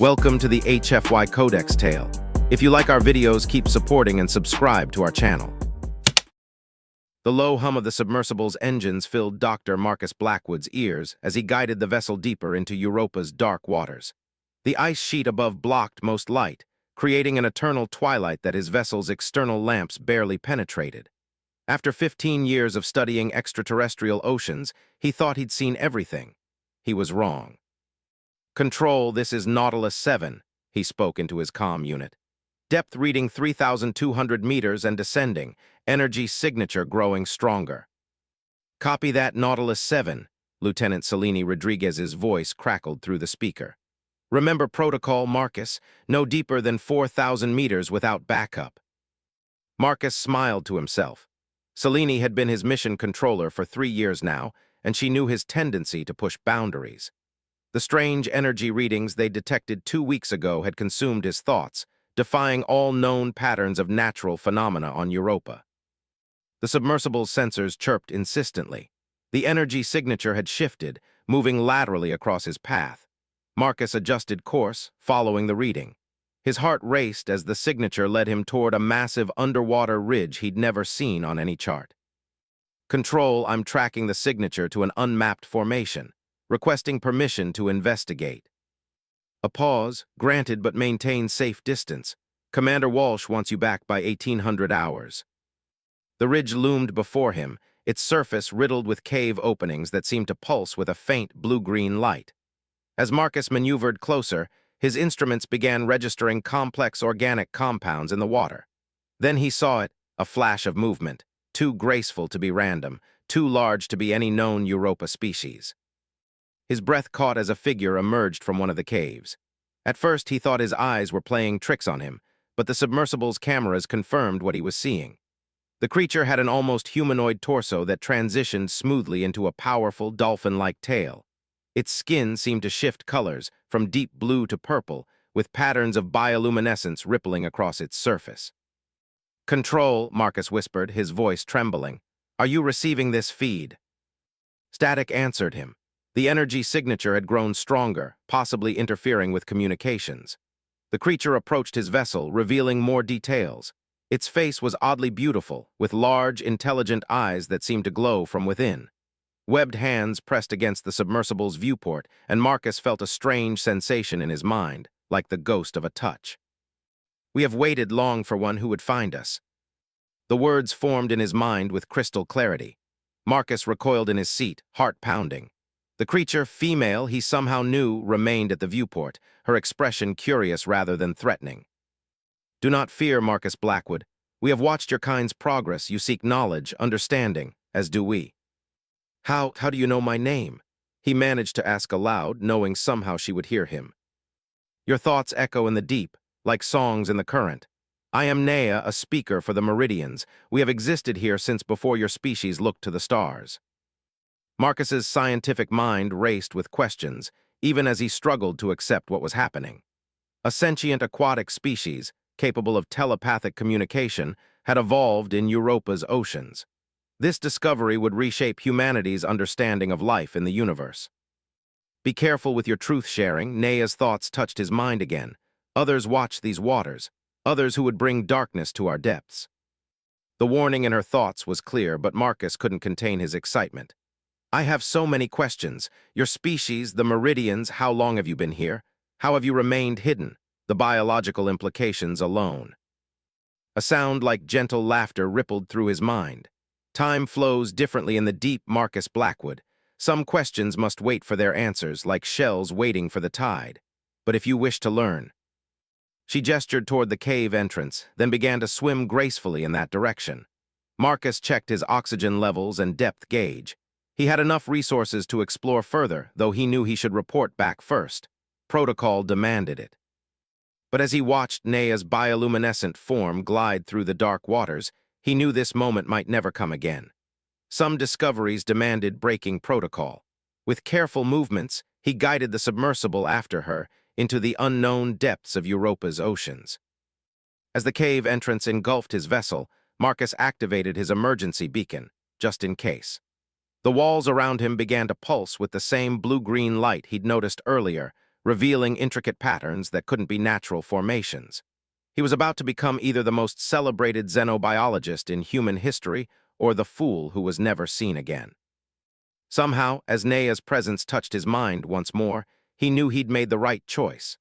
Welcome to the HFY Codex Tale. If you like our videos, keep supporting and subscribe to our channel. The low hum of the submersible's engines filled Dr. Marcus Blackwood's ears as he guided the vessel deeper into Europa's dark waters. The ice sheet above blocked most light, creating an eternal twilight that his vessel's external lamps barely penetrated. After 15 years of studying extraterrestrial oceans, he thought he'd seen everything. He was wrong. "Control, this is Nautilus 7, he spoke into his comm unit. Depth reading 3,200 meters and descending, energy signature growing stronger. "Copy that, Nautilus 7, Lieutenant Cellini Rodriguez's voice crackled through the speaker. "Remember protocol, Marcus, no deeper than 4,000 meters without backup." Marcus smiled to himself. Cellini had been his mission controller for 3 years now, and she knew his tendency to push boundaries. The strange energy readings they detected 2 weeks ago had consumed his thoughts, defying all known patterns of natural phenomena on Europa. The submersible's sensors chirped insistently. The energy signature had shifted, moving laterally across his path. Marcus adjusted course, following the reading. His heart raced as the signature led him toward a massive underwater ridge he'd never seen on any chart. "Control, I'm tracking the signature to an unmapped formation, requesting permission to investigate." A pause, granted but maintain safe distance. "Commander Walsh wants you back by 1800 hours. The ridge loomed before him, its surface riddled with cave openings that seemed to pulse with a faint blue-green light. As Marcus maneuvered closer, his instruments began registering complex organic compounds in the water. Then he saw it, a flash of movement, too graceful to be random, too large to be any known Europa species. His breath caught as a figure emerged from one of the caves. At first, he thought his eyes were playing tricks on him, but the submersible's cameras confirmed what he was seeing. The creature had an almost humanoid torso that transitioned smoothly into a powerful, dolphin-like tail. Its skin seemed to shift colors, from deep blue to purple, with patterns of bioluminescence rippling across its surface. "Control," Marcus whispered, his voice trembling. "Are you receiving this feed?" Static answered him. The energy signature had grown stronger, possibly interfering with communications. The creature approached his vessel, revealing more details. Its face was oddly beautiful, with large, intelligent eyes that seemed to glow from within. Webbed hands pressed against the submersible's viewport, and Marcus felt a strange sensation in his mind, like the ghost of a touch. "We have waited long for one who would find us." The words formed in his mind with crystal clarity. Marcus recoiled in his seat, heart pounding. The creature, female, he somehow knew, remained at the viewport, her expression curious rather than threatening. "Do not fear, Marcus Blackwood. We have watched your kind's progress. You seek knowledge, understanding, as do we." How do you know my name?" he managed to ask aloud, knowing somehow she would hear him. "Your thoughts echo in the deep, like songs in the current. I am Nea, a speaker for the Meridians. We have existed here since before your species looked to the stars." Marcus's scientific mind raced with questions, even as he struggled to accept what was happening. A sentient aquatic species, capable of telepathic communication, had evolved in Europa's oceans. This discovery would reshape humanity's understanding of life in the universe. "Be careful with your truth-sharing," Nea's thoughts touched his mind again. "Others watch these waters, others who would bring darkness to our depths." The warning in her thoughts was clear, but Marcus couldn't contain his excitement. "I have so many questions. Your species, the Meridians, how long have you been here? How have you remained hidden? The biological implications alone." A sound like gentle laughter rippled through his mind. Time flows differently in the deep, Marcus Blackwood. Some questions must wait for their answers, like shells waiting for the tide. But if you wish to learn. She gestured toward the cave entrance, then began to swim gracefully in that direction. Marcus checked his oxygen levels and depth gauge. He had enough resources to explore further, though he knew he should report back first. Protocol demanded it. But as he watched Nea's bioluminescent form glide through the dark waters, he knew this moment might never come again. Some discoveries demanded breaking protocol. With careful movements, he guided the submersible after her into the unknown depths of Europa's oceans. As the cave entrance engulfed his vessel, Marcus activated his emergency beacon, just in case. The walls around him began to pulse with the same blue-green light he'd noticed earlier, revealing intricate patterns that couldn't be natural formations. He was about to become either the most celebrated xenobiologist in human history or the fool who was never seen again. Somehow, as Nea's presence touched his mind once more, he knew he'd made the right choice.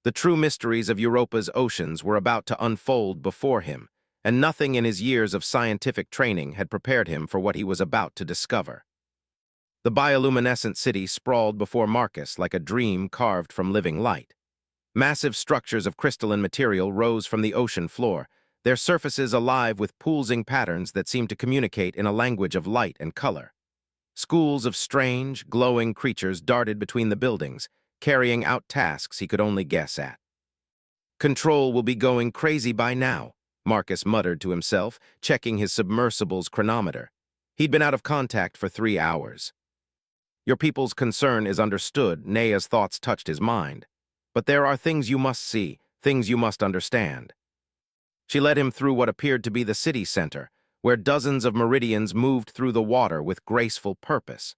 The true mysteries of Europa's oceans were about to unfold before him, and nothing in his years of scientific training had prepared him for what he was about to discover. The bioluminescent city sprawled before Marcus like a dream carved from living light. Massive structures of crystalline material rose from the ocean floor, their surfaces alive with pulsing patterns that seemed to communicate in a language of light and color. Schools of strange, glowing creatures darted between the buildings, carrying out tasks he could only guess at. "Control will be going crazy by now," Marcus muttered to himself, checking his submersible's chronometer. He'd been out of contact for 3 hours. "Your people's concern is understood," Nea's thoughts touched his mind. "But there are things you must see, things you must understand." She led him through what appeared to be the city center, where dozens of meridians moved through the water with graceful purpose.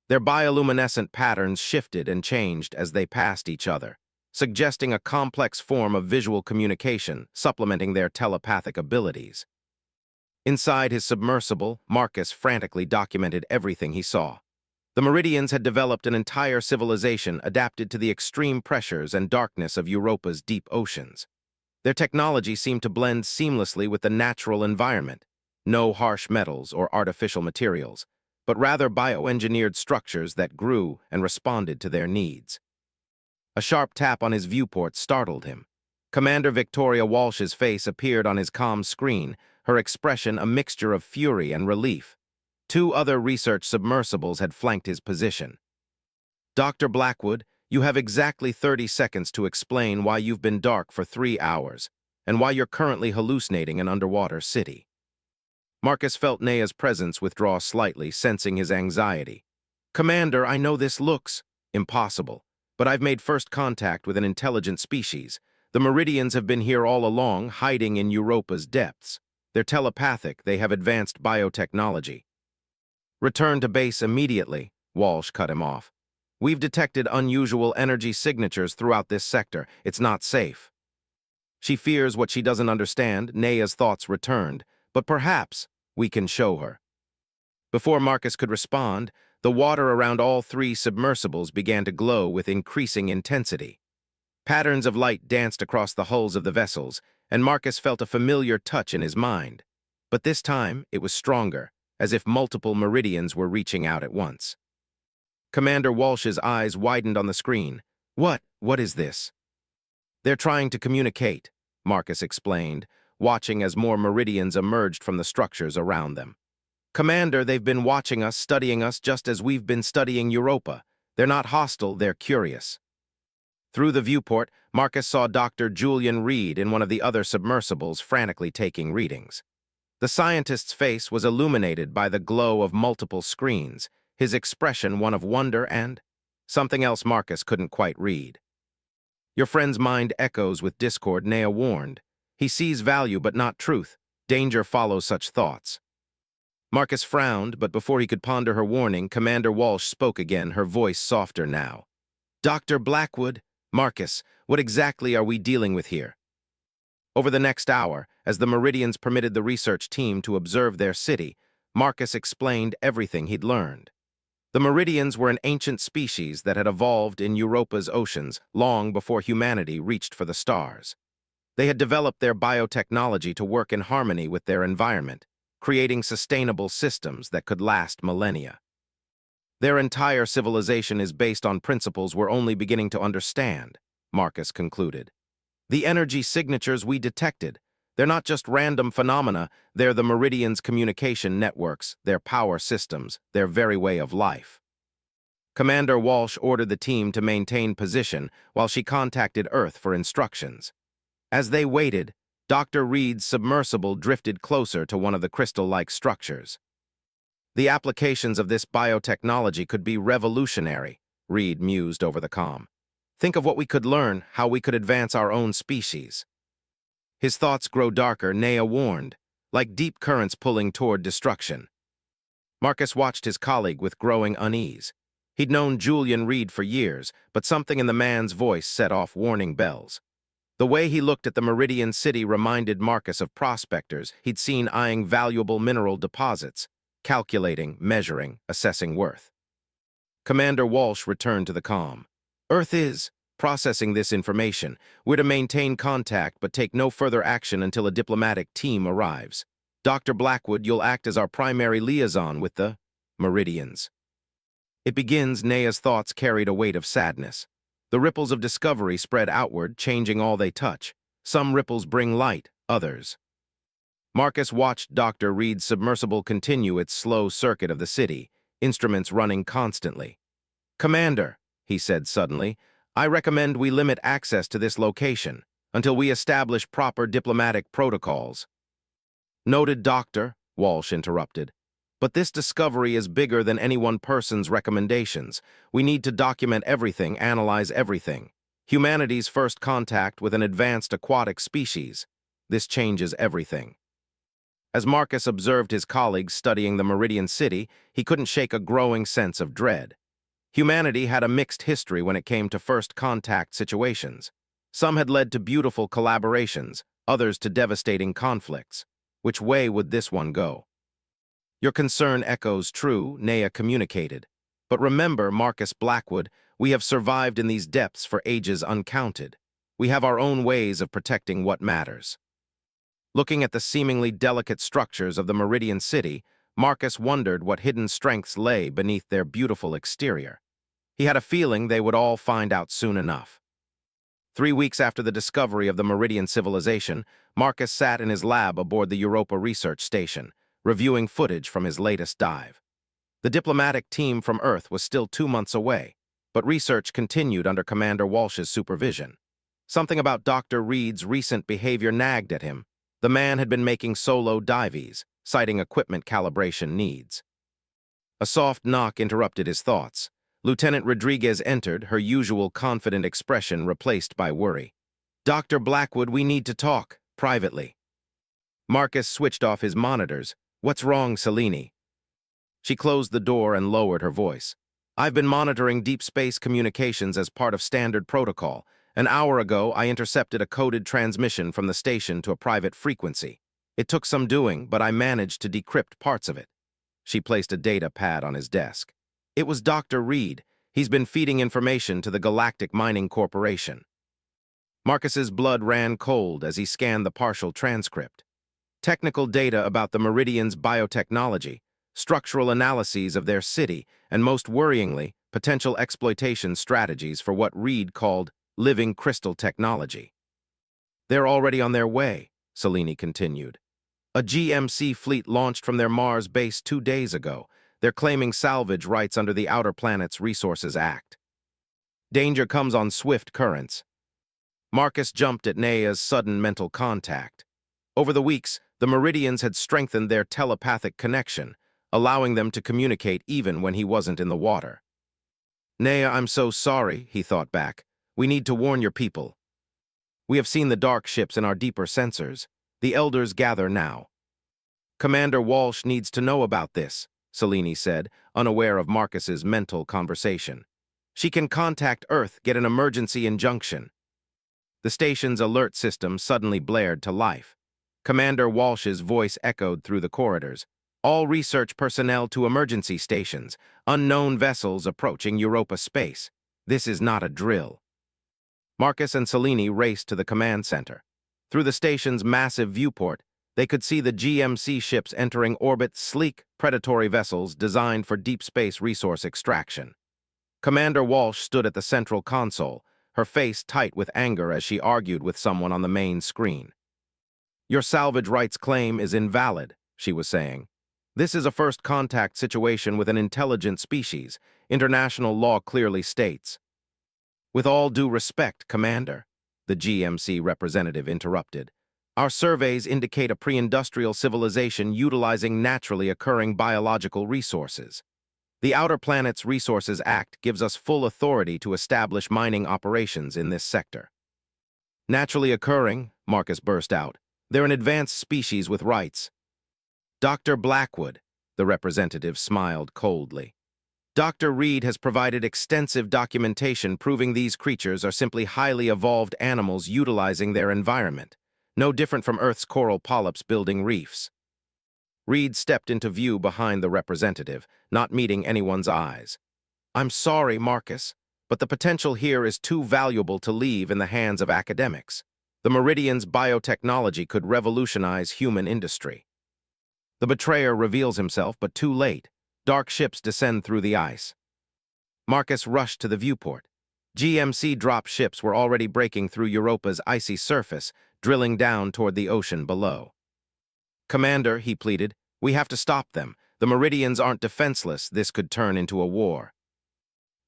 Their bioluminescent patterns shifted and changed as they passed each other, suggesting a complex form of visual communication, supplementing their telepathic abilities. Inside his submersible, Marcus frantically documented everything he saw. The Meridians had developed an entire civilization adapted to the extreme pressures and darkness of Europa's deep oceans. Their technology seemed to blend seamlessly with the natural environment. No harsh metals or artificial materials, but rather bioengineered structures that grew and responded to their needs. A sharp tap on his viewport startled him. Commander Victoria Walsh's face appeared on his comm screen, her expression a mixture of fury and relief. 2 other research submersibles had flanked his position. "Dr. Blackwood, you have exactly 30 seconds to explain why you've been dark for 3 hours, and why you're currently hallucinating an underwater city." Marcus felt Nea's presence withdraw slightly, sensing his anxiety. "Commander, I know this looks impossible, but I've made first contact with an intelligent species. The Meridians have been here all along, hiding in Europa's depths. They're telepathic, they have advanced biotechnology." "Return to base immediately," Walsh cut him off. "We've detected unusual energy signatures throughout this sector. It's not safe." "She fears what she doesn't understand," Nea's thoughts returned, "but perhaps we can show her." Before Marcus could respond, the water around all 3 submersibles began to glow with increasing intensity. Patterns of light danced across the hulls of the vessels, and Marcus felt a familiar touch in his mind. But this time, it was stronger, as if multiple meridians were reaching out at once. Commander Walsh's eyes widened on the screen. What is this?" "They're trying to communicate," Marcus explained, watching as more meridians emerged from the structures around them. "Commander, they've been watching us, studying us just as we've been studying Europa. They're not hostile, they're curious." Through the viewport, Marcus saw Dr. Julian Reed in one of the other submersibles frantically taking readings. The scientist's face was illuminated by the glow of multiple screens, his expression one of wonder and something else Marcus couldn't quite read. "Your friend's mind echoes with discord," Nea warned. "He sees value but not truth. Danger follows such thoughts." Marcus frowned, but before he could ponder her warning, Commander Walsh spoke again, her voice softer now. "Dr. Blackwood, Marcus, what exactly are we dealing with here?" Over the next hour, as the Meridians permitted the research team to observe their city, Marcus explained everything he'd learned. The Meridians were an ancient species that had evolved in Europa's oceans long before humanity reached for the stars. They had developed their biotechnology to work in harmony with their environment, creating sustainable systems that could last millennia. "Their entire civilization is based on principles we're only beginning to understand," Marcus concluded. "The energy signatures we detected, they're not just random phenomena, they're the Meridians' communication networks, their power systems, their very way of life." Commander Walsh ordered the team to maintain position while she contacted Earth for instructions. As they waited, Dr. Reed's submersible drifted closer to one of the crystal-like structures. "The applications of this biotechnology could be revolutionary," Reed mused over the comm. "Think of what we could learn, how we could advance our own species." His thoughts grow darker, Nea warned, like deep currents pulling toward destruction. Marcus watched his colleague with growing unease. He'd known Julian Reed for years, but something in the man's voice set off warning bells. The way he looked at the Meridian City reminded Marcus of prospectors he'd seen eyeing valuable mineral deposits, calculating, measuring, assessing worth. Commander Walsh returned to the comm. Earth is processing this information. We're to maintain contact but take no further action until a diplomatic team arrives. Dr. Blackwood, you'll act as our primary liaison with the Meridians. It begins. Nea's thoughts carried a weight of sadness. The ripples of discovery spread outward, changing all they touch. Some ripples bring light, others. Marcus watched Dr. Reed's submersible continue its slow circuit of the city, instruments running constantly. Commander, he said suddenly, I recommend we limit access to this location until we establish proper diplomatic protocols. Noted, Doctor, Walsh interrupted. But this discovery is bigger than any one person's recommendations. We need to document everything, analyze everything. Humanity's first contact with an advanced aquatic species. This changes everything. As Marcus observed his colleagues studying the Meridian City, he couldn't shake a growing sense of dread. Humanity had a mixed history when it came to first contact situations. Some had led to beautiful collaborations, others to devastating conflicts. Which way would this one go? Your concern echoes true, Nea communicated. But remember, Marcus Blackwood, we have survived in these depths for ages uncounted. We have our own ways of protecting what matters. Looking at the seemingly delicate structures of the Meridian City, Marcus wondered what hidden strengths lay beneath their beautiful exterior. He had a feeling they would all find out soon enough. 3 weeks after the discovery of the Meridian civilization, Marcus sat in his lab aboard the Europa research station, reviewing footage from his latest dive. The diplomatic team from Earth was still 2 months away, but research continued under Commander Walsh's supervision. Something about Dr. Reed's recent behavior nagged at him. The man had been making solo dives, citing equipment calibration needs. A soft knock interrupted his thoughts. Lieutenant Rodriguez entered, her usual confident expression replaced by worry. Dr. Blackwood, we need to talk, privately. Marcus switched off his monitors. What's wrong, Selene? She closed the door and lowered her voice. I've been monitoring deep space communications as part of standard protocol. An hour ago, I intercepted a coded transmission from the station to a private frequency. It took some doing, but I managed to decrypt parts of it. She placed a data pad on his desk. It was Dr. Reed. He's been feeding information to the Galactic Mining Corporation. Marcus's blood ran cold as he scanned the partial transcript. Technical data about the Meridians' biotechnology, structural analyses of their city, and most worryingly, potential exploitation strategies for what Reed called living crystal technology. They're already on their way, Selene continued. A GMC fleet launched from their Mars base 2 days ago. They're claiming salvage rights under the Outer Planets Resources Act. Danger comes on swift currents. Marcus jumped at Nea's sudden mental contact. Over the weeks, the Meridians had strengthened their telepathic connection, allowing them to communicate even when he wasn't in the water. Nea, I'm so sorry, he thought back. We need to warn your people. We have seen the dark ships in our deeper sensors. The elders gather now. Commander Walsh needs to know about this, Selene said, unaware of Marcus's mental conversation. She can contact Earth, get an emergency injunction. The station's alert system suddenly blared to life. Commander Walsh's voice echoed through the corridors. All research personnel to emergency stations. Unknown vessels approaching Europa space. This is not a drill. Marcus and Selene raced to the command center. Through the station's massive viewport, they could see the GMC ships entering orbit, sleek, predatory vessels designed for deep space resource extraction. Commander Walsh stood at the central console, her face tight with anger as she argued with someone on the main screen. Your salvage rights claim is invalid, she was saying. This is a first contact situation with an intelligent species, international law clearly states. With all due respect, Commander, the GMC representative interrupted. Our surveys indicate a pre-industrial civilization utilizing naturally occurring biological resources. The Outer Planets Resources Act gives us full authority to establish mining operations in this sector. Naturally occurring, Marcus burst out. They're an advanced species with rights. Dr. Blackwood, the representative smiled coldly. Dr. Reed has provided extensive documentation proving these creatures are simply highly evolved animals utilizing their environment, no different from Earth's coral polyps building reefs. Reed stepped into view behind the representative, not meeting anyone's eyes. I'm sorry, Marcus, but the potential here is too valuable to leave in the hands of academics. The Meridian's biotechnology could revolutionize human industry. The betrayer reveals himself, but too late. Dark ships descend through the ice. Marcus rushed to the viewport. GMC drop ships were already breaking through Europa's icy surface, drilling down toward the ocean below. Commander, he pleaded, we have to stop them. The Meridians aren't defenseless. This could turn into a war.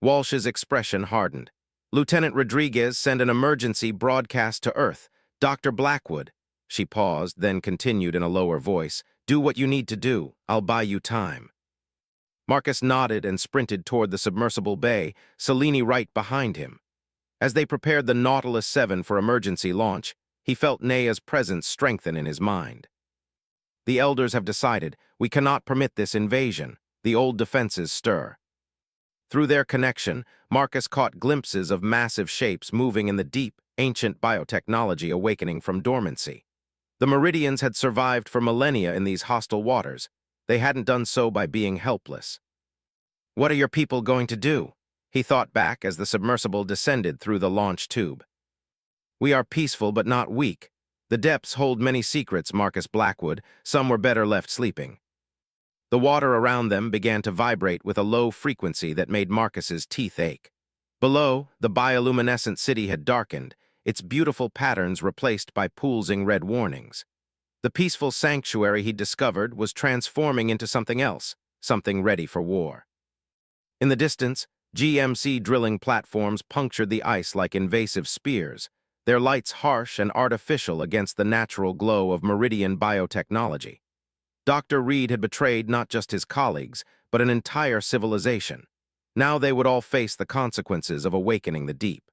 Walsh's expression hardened. Lieutenant Rodriguez, send an emergency broadcast to Earth. Dr. Blackwood. She paused, then continued in a lower voice. Do what you need to do. I'll buy you time. Marcus nodded and sprinted toward the submersible bay, Selene right behind him. As they prepared the Nautilus 7 for emergency launch, he felt Nea's presence strengthen in his mind. The elders have decided we cannot permit this invasion. The old defenses stir. Through their connection, Marcus caught glimpses of massive shapes moving in the deep, ancient biotechnology awakening from dormancy. The Meridians had survived for millennia in these hostile waters. They hadn't done so by being helpless. What are your people going to do? He thought back as the submersible descended through the launch tube. We are peaceful but not weak. The depths hold many secrets, Marcus Blackwood. Some were better left sleeping. The water around them began to vibrate with a low frequency that made Marcus's teeth ache. Below, the bioluminescent city had darkened, its beautiful patterns replaced by pulsing red warnings. The peaceful sanctuary he'd discovered was transforming into something else, something ready for war. In the distance, GMC drilling platforms punctured the ice like invasive spears, their lights harsh and artificial against the natural glow of Meridian biotechnology. Dr. Reed had betrayed not just his colleagues, but an entire civilization. Now they would all face the consequences of awakening the deep.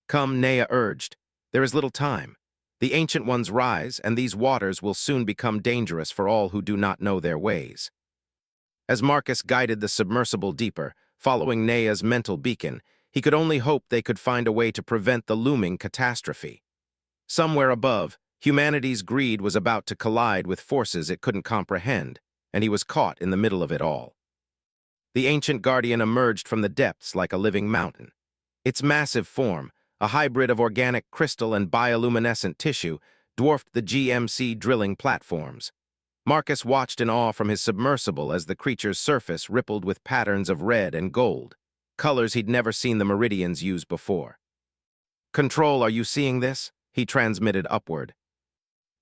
Come, Nea urged. There is little time. The Ancient Ones rise, and these waters will soon become dangerous for all who do not know their ways. As Marcus guided the submersible deeper, following Nea's mental beacon, he could only hope they could find a way to prevent the looming catastrophe. Somewhere above, humanity's greed was about to collide with forces it couldn't comprehend, and he was caught in the middle of it all. The ancient guardian emerged from the depths like a living mountain. Its massive form, a hybrid of organic crystal and bioluminescent tissue, dwarfed the GMC drilling platforms. Marcus watched in awe from his submersible as the creature's surface rippled with patterns of red and gold, colors he'd never seen the Meridians use before. Control, are you seeing this? He transmitted upward.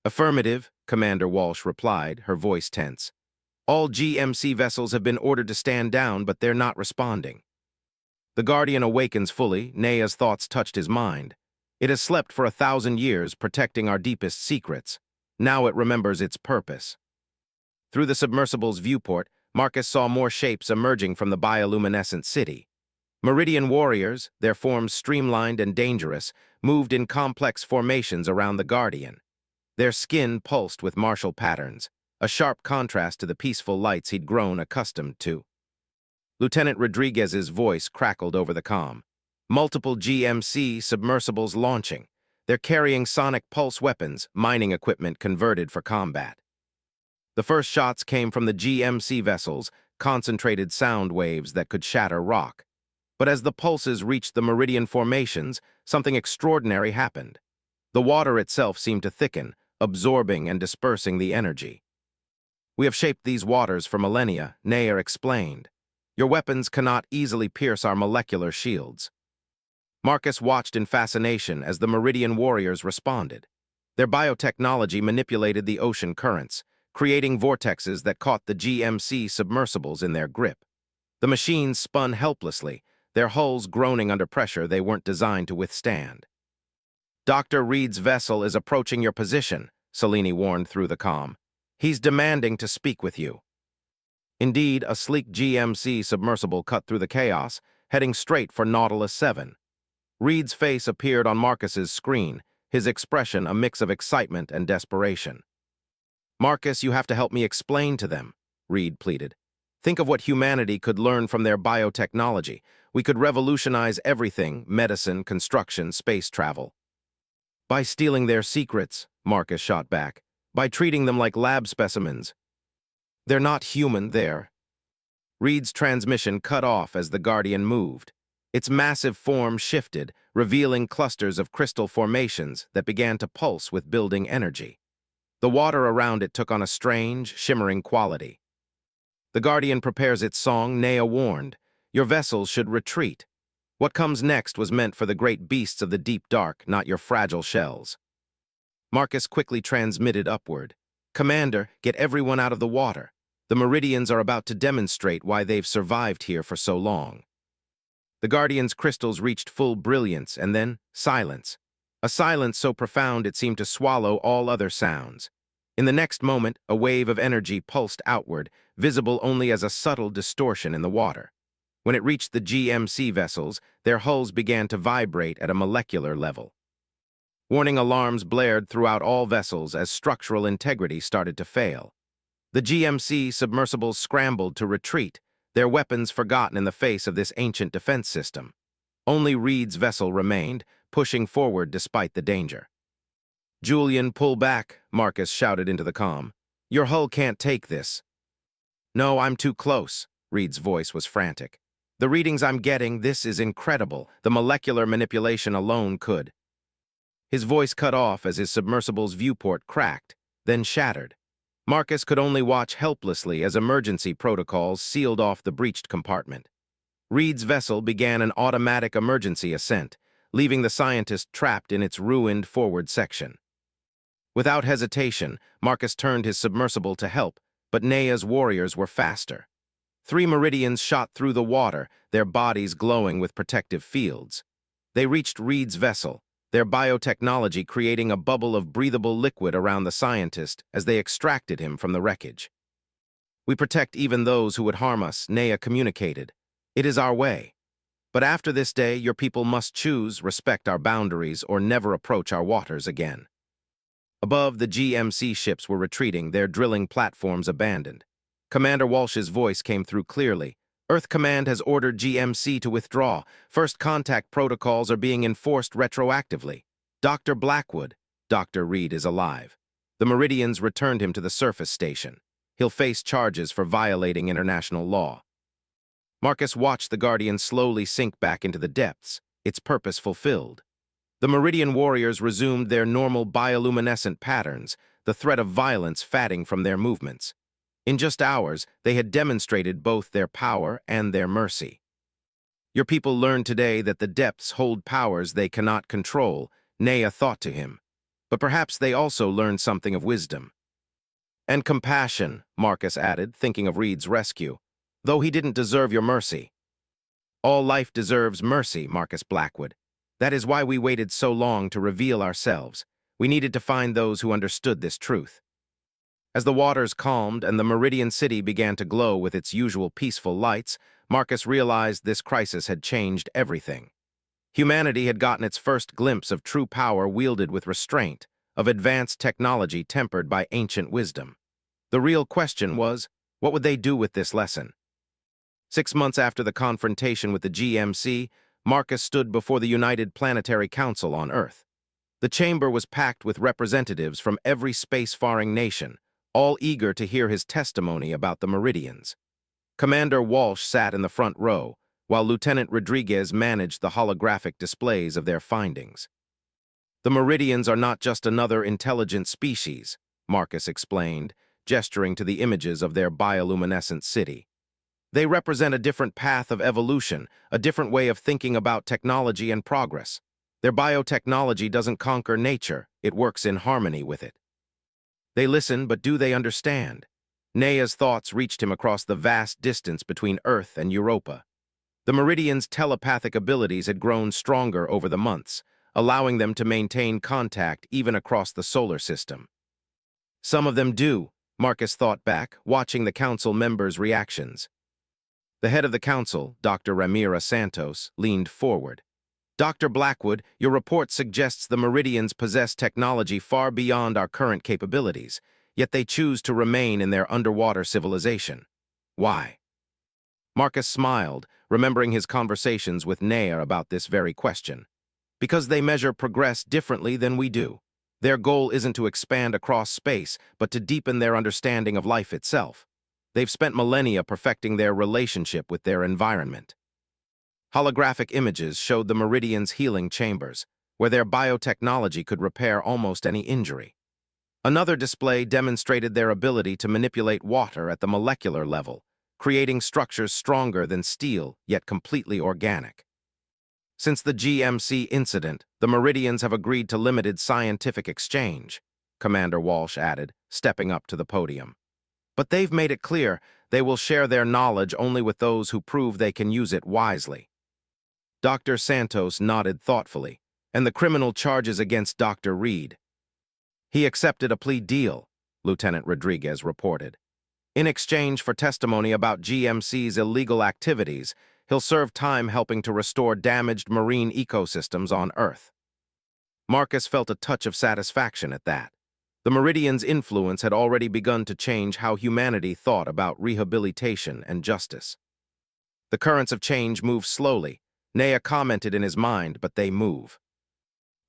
Affirmative, Commander Walsh replied, her voice tense. All GMC vessels have been ordered to stand down, but they're not responding. The Guardian awakens fully. Nea's thoughts touched his mind. It has slept for 1,000 years, protecting our deepest secrets. Now it remembers its purpose. Through the submersible's viewport, Marcus saw more shapes emerging from the bioluminescent city. Meridian warriors, their forms streamlined and dangerous, moved in complex formations around the Guardian. Their skin pulsed with martial patterns, a sharp contrast to the peaceful lights he'd grown accustomed to. Lieutenant Rodriguez's voice crackled over the comm. Multiple GMC submersibles launching. They're carrying sonic pulse weapons, mining equipment converted for combat. The first shots came from the GMC vessels, concentrated sound waves that could shatter rock. But as the pulses reached the Meridian formations, something extraordinary happened. The water itself seemed to thicken, absorbing and dispersing the energy. We have shaped these waters for millennia, Nea explained. Your weapons cannot easily pierce our molecular shields. Marcus watched in fascination as the Meridian warriors responded. Their biotechnology manipulated the ocean currents, creating vortexes that caught the GMC submersibles in their grip. The machines spun helplessly, their hulls groaning under pressure they weren't designed to withstand. Dr. Reed's vessel is approaching your position, Selene warned through the comm. He's demanding to speak with you. Indeed, a sleek GMC submersible cut through the chaos, heading straight for Nautilus 7. Reed's face appeared on Marcus's screen, his expression a mix of excitement and desperation. Marcus, you have to help me explain to them, Reed pleaded. Think of what humanity could learn from their biotechnology. We could revolutionize everything: medicine, construction, space travel. By stealing their secrets, Marcus shot back. By treating them like lab specimens. They're not human there. Reed's transmission cut off as the Guardian moved. Its massive form shifted, revealing clusters of crystal formations that began to pulse with building energy. The water around it took on a strange, shimmering quality. The Guardian prepares its song, Nea warned. Your vessels should retreat. What comes next was meant for the great beasts of the deep dark, not your fragile shells. Marcus quickly transmitted upward. Commander, get everyone out of the water. The Meridians are about to demonstrate why they've survived here for so long. The Guardian's crystals reached full brilliance, and then silence. A silence so profound it seemed to swallow all other sounds. In the next moment, a wave of energy pulsed outward, visible only as a subtle distortion in the water. When it reached the GMC vessels, their hulls began to vibrate at a molecular level. Warning alarms blared throughout all vessels as structural integrity started to fail. The GMC submersibles scrambled to retreat, their weapons forgotten in the face of this ancient defense system. Only Reed's vessel remained, pushing forward despite the danger. Julian, pull back, Marcus shouted into the comm. Your hull can't take this. No, I'm too close, Reed's voice was frantic. The readings I'm getting, this is incredible. The molecular manipulation alone could. His voice cut off as his submersible's viewport cracked, then shattered. Marcus could only watch helplessly as emergency protocols sealed off the breached compartment. Reed's vessel began an automatic emergency ascent, leaving the scientist trapped in its ruined forward section. Without hesitation, Marcus turned his submersible to help, but Nea's warriors were faster. 3 Meridians shot through the water, their bodies glowing with protective fields. They reached Reed's vessel, their biotechnology creating a bubble of breathable liquid around the scientist as they extracted him from the wreckage. We protect even those who would harm us, Nea communicated. It is our way. But after this day, your people must choose, respect our boundaries, or never approach our waters again. Above, the GMC ships were retreating, their drilling platforms abandoned. Commander Walsh's voice came through clearly. Earth Command has ordered GMC to withdraw. First contact protocols are being enforced retroactively. Dr. Blackwood, Dr. Reed is alive. The Meridians returned him to the surface station. He'll face charges for violating international law. Marcus watched the Guardian slowly sink back into the depths, its purpose fulfilled. The Meridian warriors resumed their normal bioluminescent patterns, the threat of violence fading from their movements. In just hours, they had demonstrated both their power and their mercy. Your people learned today that the depths hold powers they cannot control, Nea thought to him. But perhaps they also learned something of wisdom. And compassion, Marcus added, thinking of Reed's rescue. Though he didn't deserve your mercy. All life deserves mercy, Marcus Blackwood. That is why we waited so long to reveal ourselves. We needed to find those who understood this truth. As the waters calmed and the Meridian city began to glow with its usual peaceful lights, Marcus realized this crisis had changed everything. Humanity had gotten its first glimpse of true power wielded with restraint, of advanced technology tempered by ancient wisdom. The real question was, what would they do with this lesson? 6 months after the confrontation with the GMC, Marcus stood before the United Planetary Council on Earth. The chamber was packed with representatives from every spacefaring nation, all eager to hear his testimony about the Meridians. Commander Walsh sat in the front row, while Lieutenant Rodriguez managed the holographic displays of their findings. The Meridians are not just another intelligent species, Marcus explained, gesturing to the images of their bioluminescent city. They represent a different path of evolution, a different way of thinking about technology and progress. Their biotechnology doesn't conquer nature, it works in harmony with it. They listen, but do they understand? Nea's thoughts reached him across the vast distance between Earth and Europa. The Meridians' telepathic abilities had grown stronger over the months, allowing them to maintain contact even across the solar system. Some of them do, Marcus thought back, watching the council members' reactions. The head of the council, Dr. Ramira Santos, leaned forward. Dr. Blackwood, your report suggests the Meridians possess technology far beyond our current capabilities, yet they choose to remain in their underwater civilization. Why? Marcus smiled, remembering his conversations with Nea about this very question. Because they measure progress differently than we do. Their goal isn't to expand across space, but to deepen their understanding of life itself. They've spent millennia perfecting their relationship with their environment. Holographic images showed the Meridian's healing chambers, where their biotechnology could repair almost any injury. Another display demonstrated their ability to manipulate water at the molecular level, creating structures stronger than steel, yet completely organic. Since the GMC incident, the Meridians have agreed to limited scientific exchange, Commander Walsh added, stepping up to the podium. But they've made it clear they will share their knowledge only with those who prove they can use it wisely. Dr. Santos nodded thoughtfully, and the criminal charges against Dr. Reed. He accepted a plea deal, Lieutenant Rodriguez reported. In exchange for testimony about GMC's illegal activities, he'll serve time helping to restore damaged marine ecosystems on Earth. Marcus felt a touch of satisfaction at that. The Meridian's influence had already begun to change how humanity thought about rehabilitation and justice. The currents of change move slowly, Nea commented in his mind, but they move.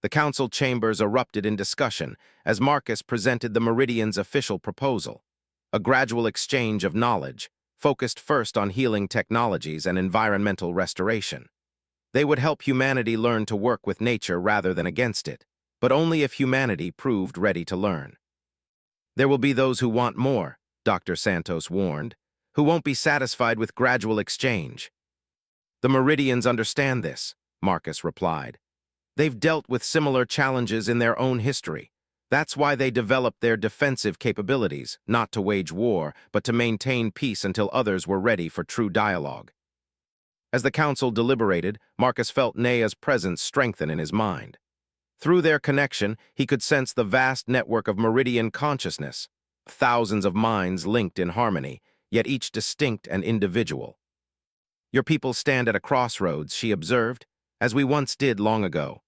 The council chambers erupted in discussion as Marcus presented the Meridian's official proposal, a gradual exchange of knowledge, focused first on healing technologies and environmental restoration. They would help humanity learn to work with nature rather than against it, but only if humanity proved ready to learn. There will be those who want more, Dr. Santos warned, who won't be satisfied with gradual exchange. The Meridians understand this, Marcus replied. They've dealt with similar challenges in their own history. That's why they developed their defensive capabilities, not to wage war, but to maintain peace until others were ready for true dialogue. As the council deliberated, Marcus felt Nea's presence strengthen in his mind. Through their connection, he could sense the vast network of Meridian consciousness, thousands of minds linked in harmony, yet each distinct and individual. Your people stand at a crossroads, she observed, as we once did long ago.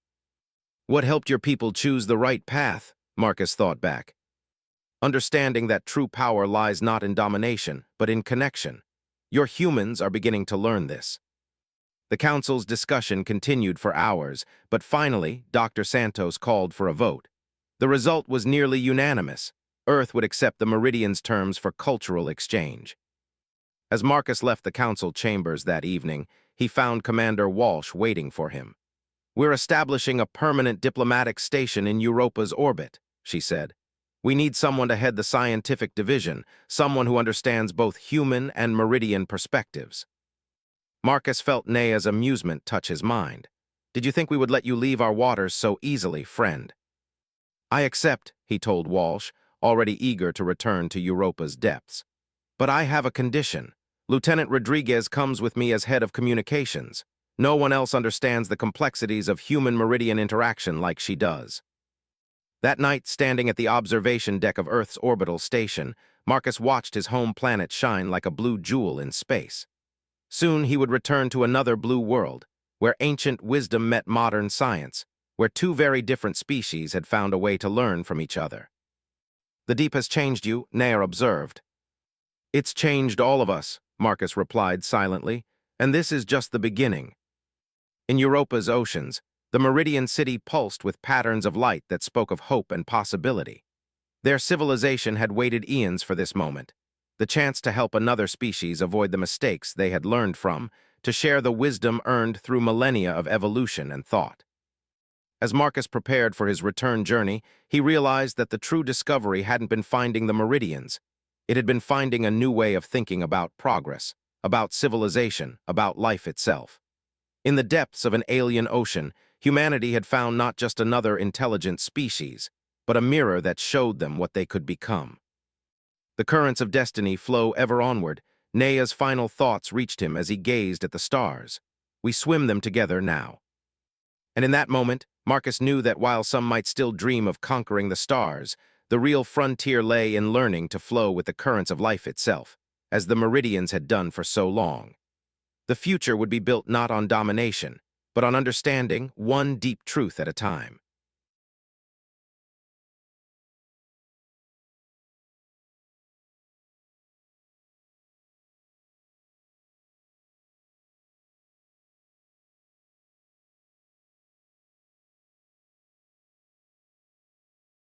What helped your people choose the right path? Marcus thought back. Understanding that true power lies not in domination, but in connection. Your humans are beginning to learn this. The council's discussion continued for hours, but finally, Dr. Santos called for a vote. The result was nearly unanimous. Earth would accept the Meridian's terms for cultural exchange. As Marcus left the council chambers that evening, he found Commander Walsh waiting for him. We're establishing a permanent diplomatic station in Europa's orbit, she said. We need someone to head the scientific division, someone who understands both human and Meridian perspectives. Marcus felt Nea's amusement touch his mind. Did you think we would let you leave our waters so easily, friend? I accept, he told Walsh, already eager to return to Europa's depths. But I have a condition. Lieutenant Rodriguez comes with me as head of communications. No one else understands the complexities of human-Meridian interaction like she does. That night, standing at the observation deck of Earth's orbital station, Marcus watched his home planet shine like a blue jewel in space. Soon he would return to another blue world, where ancient wisdom met modern science, where two very different species had found a way to learn from each other. The deep has changed you, Nea observed. It's changed all of us, Marcus replied silently, and this is just the beginning. In Europa's oceans, the Meridian city pulsed with patterns of light that spoke of hope and possibility. Their civilization had waited eons for this moment, the chance to help another species avoid the mistakes they had learned from, to share the wisdom earned through millennia of evolution and thought. As Marcus prepared for his return journey, he realized that the true discovery hadn't been finding the Meridians. It had been finding a new way of thinking about progress, about civilization, about life itself. In the depths of an alien ocean, humanity had found not just another intelligent species, but a mirror that showed them what they could become. The currents of destiny flow ever onward. Nea's final thoughts reached him as he gazed at the stars. We swim them together now. And in that moment, Marcus knew that while some might still dream of conquering the stars, the real frontier lay in learning to flow with the currents of life itself, as the Meridians had done for so long. The future would be built not on domination, but on understanding one deep truth at a time.